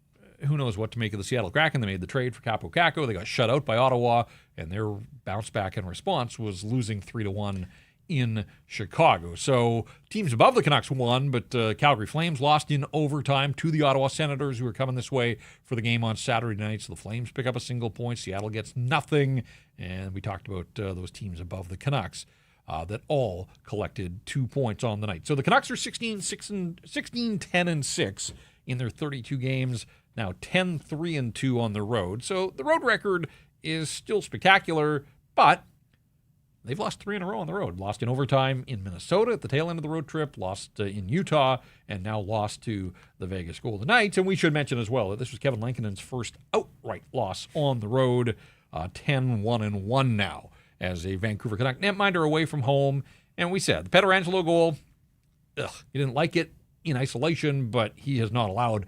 who knows what to make of the Seattle Kraken. They made the trade for Capo Caco. They got shut out by Ottawa, and their bounce back in response was losing 3-1 in Chicago. So teams above the Canucks won, but Calgary Flames lost in overtime to the Ottawa Senators, who are coming this way for the game on Saturday night. So the Flames pick up a single point. Seattle gets nothing, and we talked about those teams above the Canucks that all collected 2 points on the night. So the Canucks are 16-10-6 in their 32 games. Now 10-3-2 on the road. So the road record is still spectacular, but they've lost 3 in a row on the road. Lost in overtime in Minnesota at the tail end of the road trip, lost in Utah, and now lost to the Vegas Golden Knights. And we should mention as well that this was Kevin Lankinen's first outright loss on the road, 10-1-1 now as a Vancouver Canuck netminder away from home. And we said the Pietrangelo goal, he didn't like it in isolation, but he has not allowed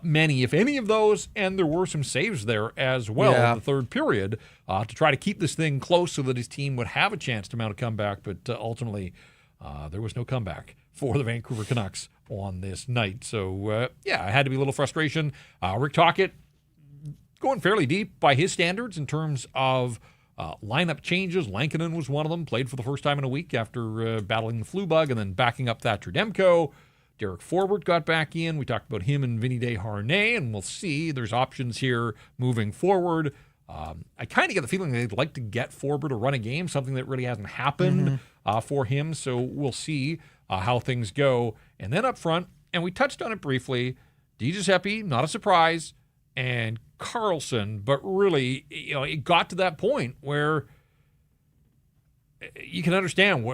many, if any of those, and there were some saves there as well in the third period to try to keep this thing close so that his team would have a chance to mount a comeback, but ultimately there was no comeback for the Vancouver Canucks on this night. So, it had to be a little frustration. Rick Tocchet going fairly deep by his standards in terms of lineup changes. Lankinen was one of them, played for the first time in a week after battling the flu bug and then backing up Thatcher Demko. Derek Forbort got back in. We talked about him and Vinny Desharnais, and we'll see. There's options here moving forward. I kind of get the feeling they'd like to get Forbort to run a game, something that really hasn't happened for him. So we'll see how things go. And then up front, and we touched on it briefly, DiGiuseppe, not a surprise, and Carlson, but really, it got to that point where you can understand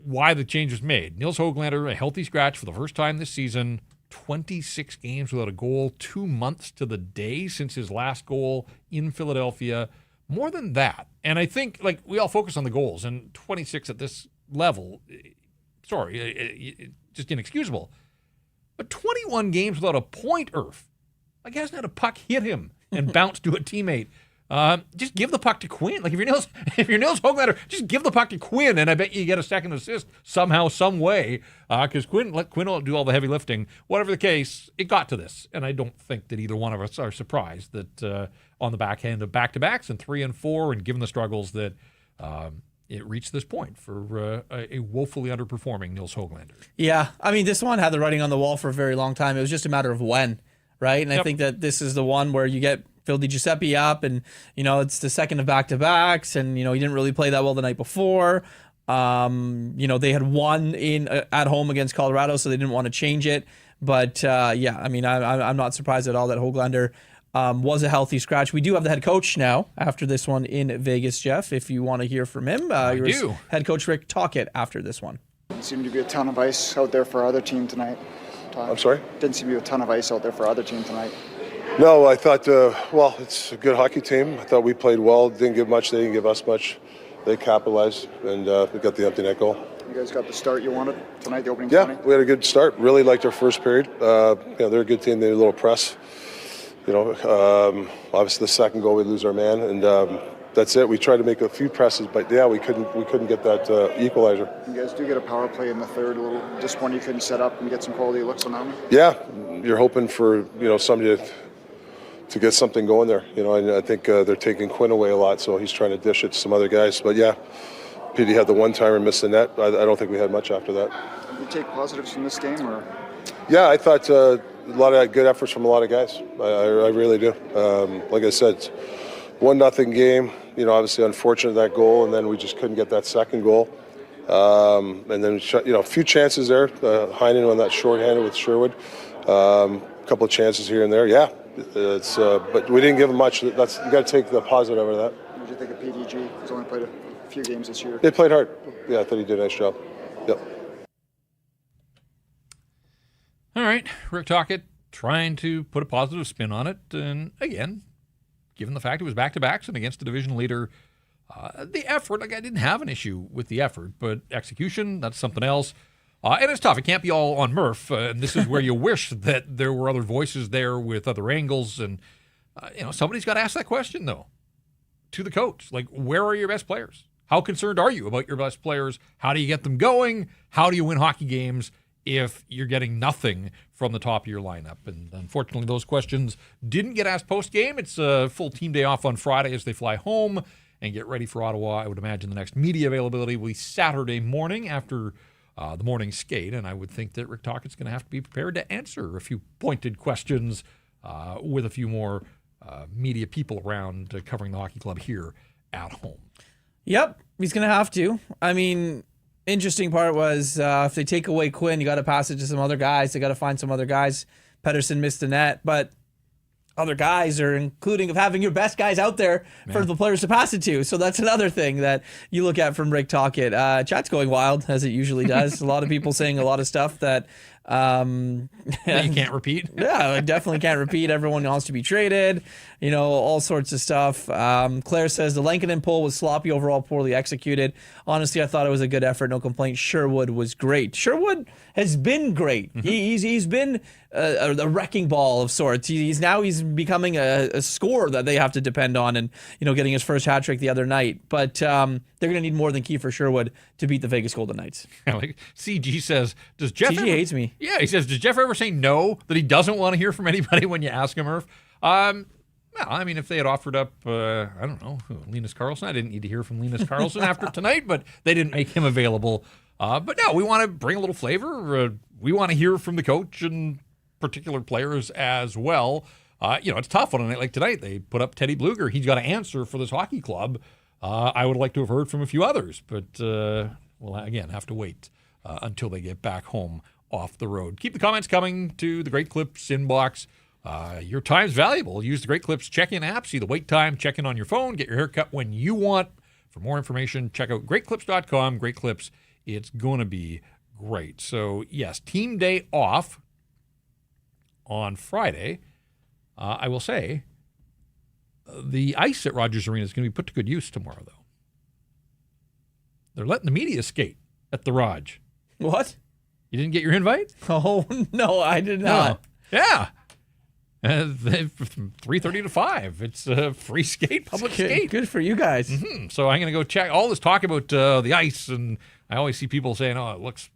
why the change was made. Nils Höglander, a healthy scratch for the first time this season, 26 games without a goal, 2 months to the day since his last goal in Philadelphia. More than that. And I think, we all focus on the goals, and 26 at this level, just inexcusable. But 21 games without a point, Irf. He hasn't had a puck hit him and bounce to a teammate. Just give the puck to Quinn. If you're Nils Höglander, just give the puck to Quinn, and I bet you get a second assist somehow, some way, because Quinn will do all the heavy lifting. Whatever the case, it got to this, and I don't think that either one of us are surprised that on the back end of back-to-backs and 3 and 4, and given the struggles that it reached this point for a woefully underperforming Nils Höglander. Yeah, this one had the writing on the wall for a very long time. It was just a matter of when, right? And I think that this is the one where you get Phil DiGiuseppe up, and it's the second of back-to-backs, and he didn't really play that well the night before. They had won at home against Colorado, so they didn't want to change it. But I'm not surprised at all that Höglander was a healthy scratch. We do have the head coach now after this one in Vegas, Jeff, if you want to hear from him. I do. Head coach Rick Tocchet after this one. Didn't seem to be a ton of ice out there for our other team tonight. I'm sorry? Didn't seem to be a ton of ice out there for our other team tonight. No, I thought, well, it's a good hockey team. I thought we played well. Didn't give much. They didn't give us much. They capitalized, and we got the empty net goal. You guys got the start you wanted tonight, the opening 20? Yeah, we had a good start. Really liked our first period. They're a good team. They had a little press. Obviously the second goal we lose our man, and that's it. We tried to make a few presses, but yeah, we couldn't get that equalizer. You guys do get a power play in the third, a little just one you couldn't set up and get some quality looks on that one. Yeah, you're hoping for somebody to get something going there. And I think they're taking Quinn away a lot, so he's trying to dish it to some other guys. But yeah, Petey had the one-timer, missed the net. I don't think we had much after that. You take positives from this game, or? Yeah, I thought a lot of good efforts from a lot of guys. I really do. Like I said, 1-0 game. Obviously unfortunate that goal, and then we just couldn't get that second goal. And then a few chances there. Heinen on that shorthanded with Sherwood. A couple of chances here and there. Yeah, but we didn't give them much. You got to take the positive out of that. What did you think of PDG? He's only played a few games this year. They played hard. Yeah, I thought he did a nice job. Yep. All right, Rick Tocchet trying to put a positive spin on it. And again, given the fact it was back-to-backs and against the division leader, the effort, I didn't have an issue with the effort, but execution, that's something else. And it's tough. It can't be all on Murph. And this is where you wish that there were other voices there with other angles. And, somebody's got to ask that question, though, to the coach. Like, where are your best players? How concerned are you about your best players? How do you get them going? How do you win hockey games if you're getting nothing from the top of your lineup? And unfortunately, those questions didn't get asked post-game. It's a full team day off on Friday as they fly home and get ready for Ottawa. I would imagine the next media availability will be Saturday morning after the morning skate, and I would think that Rick Tocchet's going to have to be prepared to answer a few pointed questions with a few more media people around covering the hockey club here at home. Yep, he's going to have to. I mean, interesting part was if they take away Quinn, you got to pass it to some other guys. They got to find some other guys. Pedersen missed the net, but other guys are including of having your best guys out there for the players to pass it to. So that's another thing that you look at from Rick Tocchet. Chat's going wild, as it usually does. A lot of people saying a lot of stuff that that you can't repeat. Yeah, I definitely can't repeat. Everyone wants to be traded, all sorts of stuff. Claire says the Lankinen pull was sloppy overall, poorly executed. Honestly, I thought it was a good effort, no complaint. Sherwood was great. Sherwood has been great. Mm-hmm. He's been a wrecking ball of sorts. He's becoming a scorer that they have to depend on, and getting his first hat trick the other night. But they're going to need more than Kiefer Sherwood to beat the Vegas Golden Knights. Like CG says, does Jeff? CG hates me. Yeah, he says, does Jeff ever say no, that he doesn't want to hear from anybody when you ask him, Murph? Well, I mean, if they had offered up, I don't know, Linus Karlsson, I didn't need to hear from Linus Karlsson after tonight, but they didn't make him available. But no, we want to bring a little flavor. We want to hear from the coach and particular players as well. It's tough on a night like tonight. They put up Teddy Blueger. He's got to answer for this hockey club. I would like to have heard from a few others, but we'll, again, have to wait until they get back home off the road. Keep the comments coming to the Great Clips inbox. Your time's valuable. Use the Great Clips check-in app. See the wait time. Check in on your phone. Get your haircut when you want. For more information, check out greatclips.com. Great Clips. It's going to be great. So, yes, team day off on Friday. I will say the ice at Rogers Arena is going to be put to good use tomorrow, though. They're letting the media skate at the Rog. What? You didn't get your invite? Oh, no, I did not. No. Yeah. From 3:30 to 5. It's a free skate, public skate. Good for you guys. Mm-hmm. So I'm going to go check all this talk about the ice, and I always see people saying, it looks,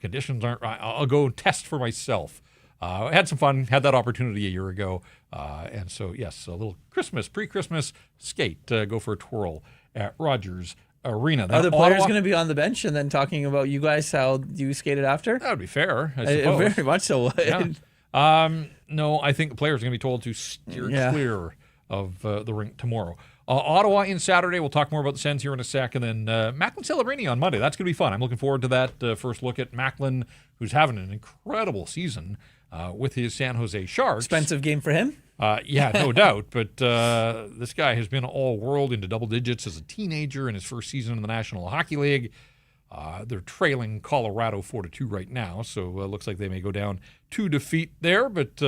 conditions aren't right. I'll go test for myself. I had some fun, had that opportunity a year ago. And so, yes, a little pre-Christmas skate. Go for a twirl at Rogers Arena. Are the players going to be on the bench and then talking about you guys, how you skated after? That would be fair, I suppose. Very much so would. Yeah. No, I think the players are going to be told to steer clear of the rink tomorrow. Ottawa in Saturday. We'll talk more about the Sens here in a sec. And then Macklin Celebrini on Monday. That's going to be fun. I'm looking forward to that first look at Macklin, who's having an incredible season with his San Jose Sharks. Expensive game for him? Yeah, no doubt. But this guy has been all-world into double digits as a teenager in his first season in the National Hockey League. They're trailing Colorado 4-2 right now, so looks like they may go down to defeat there. But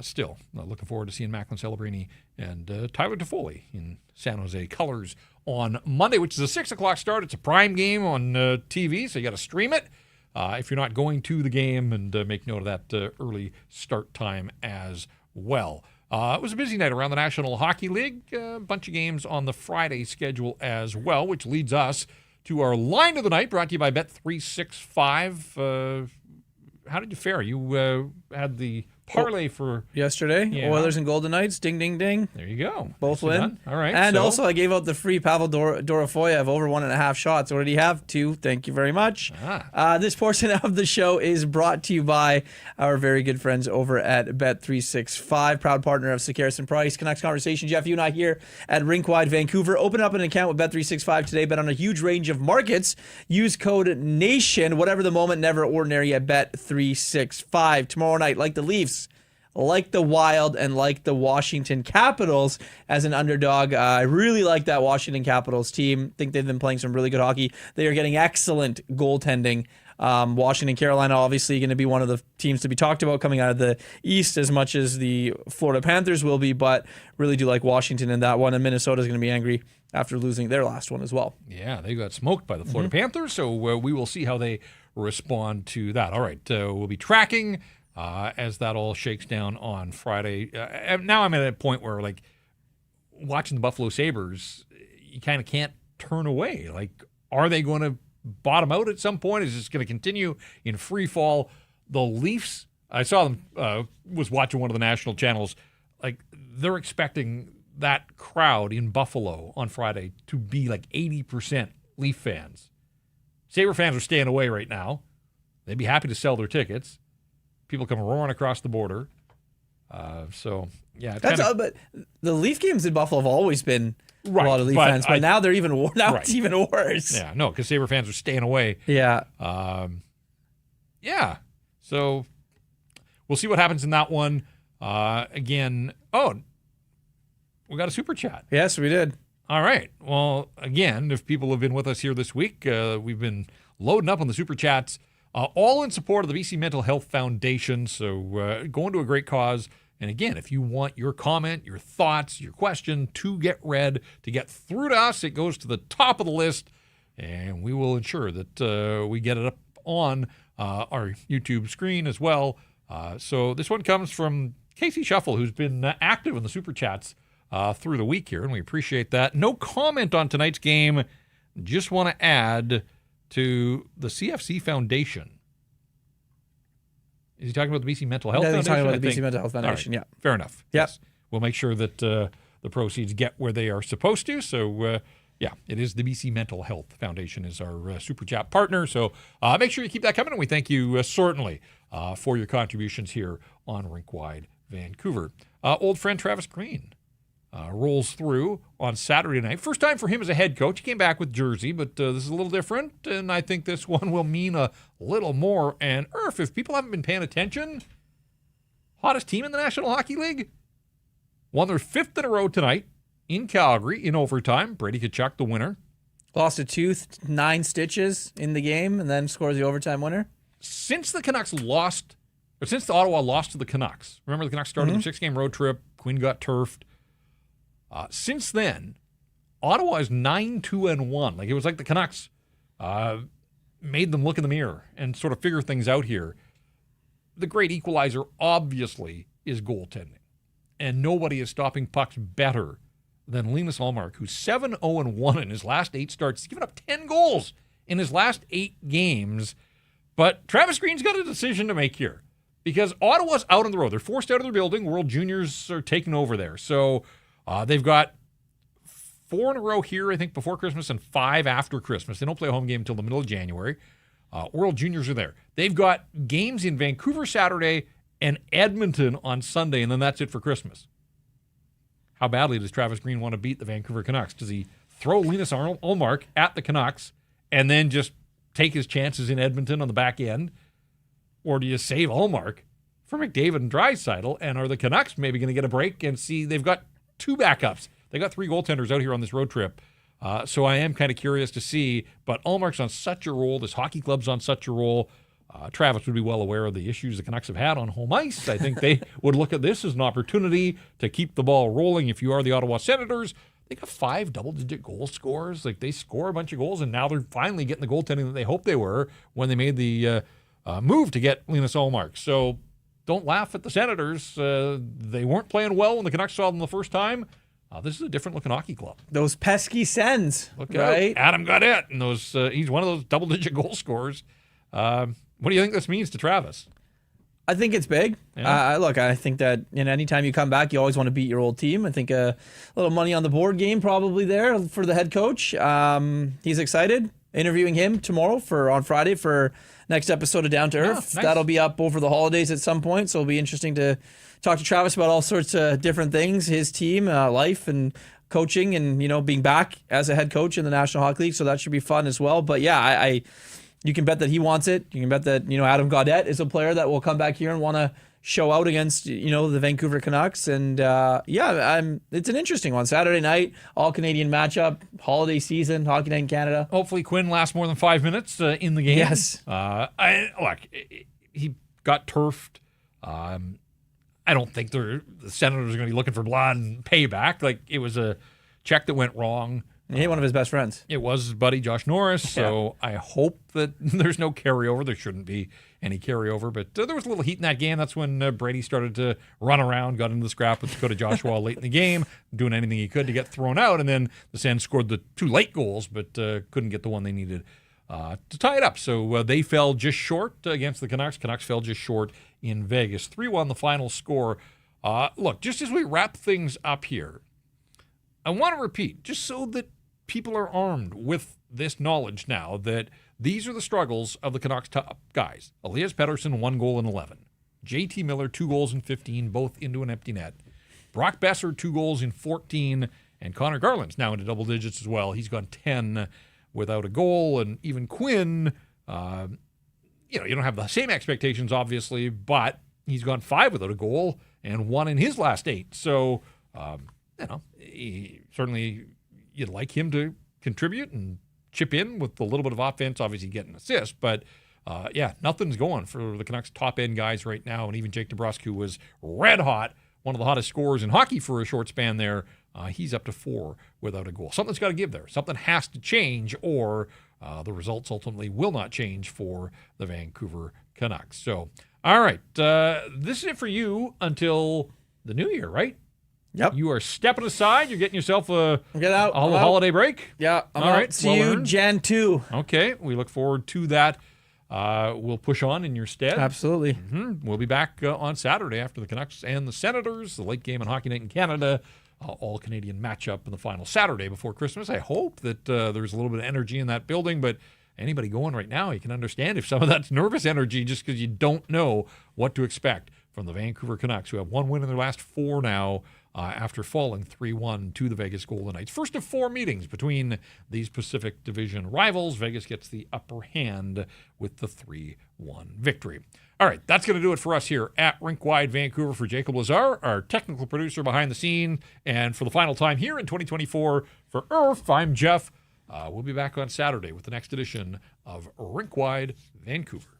still, looking forward to seeing Macklin Celebrini and Tyler Toffoli in San Jose colors on Monday, which is a 6 o'clock start. It's a prime game on TV, so you got to stream it if you're not going to the game, and make note of that early start time as well. It was a busy night around the National Hockey League. A bunch of games on the Friday schedule as well, which leads us to our line of the night, brought to you by Bet365. How did you fare? You had the parlay for yesterday. Yeah. Oilers and Golden Knights. Ding, ding, ding. There you go. Both Nicely win. done. All right. And so, also, I gave out the free Pavel Dorofoyev over 1.5 shots. Already have 2. Thank you very much. This portion of the show is brought to you by our very good friends over at Bet365, proud partner of Sekeres and Price. Canucks Conversation. Jeff, you and I here at Rink Wide Vancouver. Open up an account with Bet365 today. Bet on a huge range of markets. Use code NATION. Whatever the moment, never ordinary at Bet365. Tomorrow night, like the Leafs, like the Wild, and like the Washington Capitals as an underdog. I really like that Washington Capitals team. Think they've been playing some really good hockey. They are getting excellent goaltending. Washington, Carolina, obviously going to be one of the teams to be talked about coming out of the East as much as the Florida Panthers will be, but really do like Washington in that one. And Minnesota's going to be angry after losing their last one as well. Yeah, they got smoked by the Florida Panthers, so we will see how they respond to that. All right, we'll be tracking as that all shakes down on Friday. Now I'm at a point where, like, watching the Buffalo Sabres, you kind of can't turn away. Like, are they going to bottom out at some point? Is this going to continue in free fall? The Leafs, I saw them, was watching one of the national channels. Like, they're expecting that crowd in Buffalo on Friday to be like 80% Leaf fans. Sabre fans are staying away right now. They'd be happy to sell their tickets. People come roaring across the border. So, yeah. But the Leaf games in Buffalo have always been a lot of Leaf fans, but now they're even it's even worse. Yeah, no, because Sabre fans are staying away. Yeah. Yeah. So we'll see what happens in that one. Again, we got a super chat. Yes, we did. All right. Well, again, if people have been with us here this week, we've been loading up on the super chats, all in support of the BC Mental Health Foundation. So going to a great cause. And again, if you want your comment, your thoughts, your question to get read, to get through to us, it goes to the top of the list, and we will ensure that we get it up on our YouTube screen as well. So this one comes from Casey Shuffle, who's been active in the super chats through the week here, and we appreciate that. No comment on tonight's game. Just want to add to the CFC Foundation. Is he talking about the BC Mental Health Foundation? He's talking about the BC Mental Health Foundation, right. yeah. Fair enough. Yep. Yes. We'll make sure that the proceeds get where they are supposed to. So, yeah, it is the BC Mental Health Foundation is our super chat partner. So make sure you keep that coming, and we thank you certainly for your contributions here on Rink Wide Vancouver. Old friend Travis Green rolls through on Saturday night. First time for him as a head coach. He came back with Jersey, but this is a little different, and I think this one will mean a little more. And if people haven't been paying attention, hottest team in the National Hockey League, won their 5th in a row tonight in Calgary in overtime. Brady Tkachuk, the winner. Lost a tooth, 9 stitches in the game, and then scores the overtime winner. Since the Ottawa lost to the Canucks, remember the Canucks started their 6-game road trip, Quinn got turfed. Since then, Ottawa is 9-2-1. Like, it was like the Canucks made them look in the mirror and sort of figure things out here. The great equalizer, obviously, is goaltending. And nobody is stopping pucks better than Linus Ullmark, who's 7-0-1 in his last 8 starts. He's given up 10 goals in his last 8 games. But Travis Green's got a decision to make here because Ottawa's out on the road. They're forced out of their building. World Juniors are taking over there. So they've got 4 in a row here, I think, before Christmas and 5 after Christmas. They don't play a home game until the middle of January. World Juniors are there. They've got games in Vancouver Saturday and Edmonton on Sunday, and then that's it for Christmas. How badly does Travis Green want to beat the Vancouver Canucks? Does he throw Linus Ullmark at the Canucks and then just take his chances in Edmonton on the back end? Or do you save Ullmark for McDavid and Draisaitl, and are the Canucks maybe going to get a break and see they've got 2 backups? They got 3 goaltenders out here on this road trip. So I am kind of curious to see, but Ullmark's on such a roll, this hockey club's on such a roll. Travis would be well aware of the issues the Canucks have had on home ice. I think they would look at this as an opportunity to keep the ball rolling. If you are the Ottawa Senators, they got 5 double-digit goal scorers. Like, they score a bunch of goals, and now they're finally getting the goaltending that they hoped they were when they made the move to get Linus Ullmark. So don't laugh at the Senators. They weren't playing well when the Canucks saw them the first time. This is a different-looking hockey club. Those pesky Sens, Look right? out. Adam Gaudette, and he's one of those double-digit goal scorers. What do you think this means to Travis? I think it's big. Yeah. Look, I think that anytime you come back, you always want to beat your old team. I think a little money on the board game probably there for the head coach. He's excited. Interviewing him tomorrow on Friday for next episode of Down to Earth. Nice. That'll be up over the holidays at some point, so it'll be interesting to talk to Travis about all sorts of different things, his team, life, and coaching, and being back as a head coach in the National Hockey League. So that should be fun as well. But yeah, you can bet that he wants it. You can bet that Adam Gaudette is a player that will come back here and want to show out against the Vancouver Canucks. And it's an interesting one. Saturday night, all Canadian matchup, holiday season, Hockey Night in Canada. Hopefully Quinn lasts more than 5 minutes in the game. Yes. He got turfed. I don't think the Senators are going to be looking for blood and payback. Like, it was a check that went wrong. He hit one of his best friends. It was his buddy Josh Norris, so I hope that there's no carryover. There shouldn't be any carryover, but there was a little heat in that game. That's when Brady started to run around, got into the scrap with Dakota Joshua late in the game, doing anything he could to get thrown out, and then the Sens scored the 2 late goals, but couldn't get the one they needed to tie it up. So they fell just short against the Canucks. Canucks fell just short in Vegas. 3-1 the final score. Look, just as we wrap things up here, I want to repeat, just so that people are armed with this knowledge now, that these are the struggles of the Canucks top guys. Elias Pettersson, 1 goal in 11. JT Miller, 2 goals in 15, both into an empty net. Brock Besser, 2 goals in 14. And Connor Garland's now into double digits as well. He's gone 10 without a goal. And even Quinn, you don't have the same expectations, obviously, but he's gone 5 without a goal and 1 in his last 8. So, certainly you'd like him to contribute and chip in with a little bit of offense, obviously get an assist. But, nothing's going for the Canucks top-end guys right now. And even Jake DeBrusk, who was red hot, one of the hottest scorers in hockey for a short span there, he's up to 4 without a goal. Something's got to give there. Something has to change, or the results ultimately will not change for the Vancouver Canucks. So, all right, this is it for you until the new year, right? Yep. You are stepping aside. You're getting yourself a holiday break. Yeah. All right. See you Jan 2. Okay. We look forward to that. We'll push on in your stead. Absolutely. We'll be back on Saturday after the Canucks and the Senators, the late game on Hockey Night in Canada, all Canadian matchup in the final Saturday before Christmas. I hope that there's a little bit of energy in that building, but anybody going right now, you can understand if some of that's nervous energy just because you don't know what to expect from the Vancouver Canucks, who have 1 win in their last 4 now, after falling 3-1 to the Vegas Golden Knights. First of 4 meetings between these Pacific Division rivals. Vegas gets the upper hand with the 3-1 victory. All right, that's going to do it for us here at Rink Wide Vancouver. For Jacob Lazar, our technical producer behind the scene, and for the final time here in 2024 for Earth, I'm Jeff. We'll be back on Saturday with the next edition of Rink Wide Vancouver.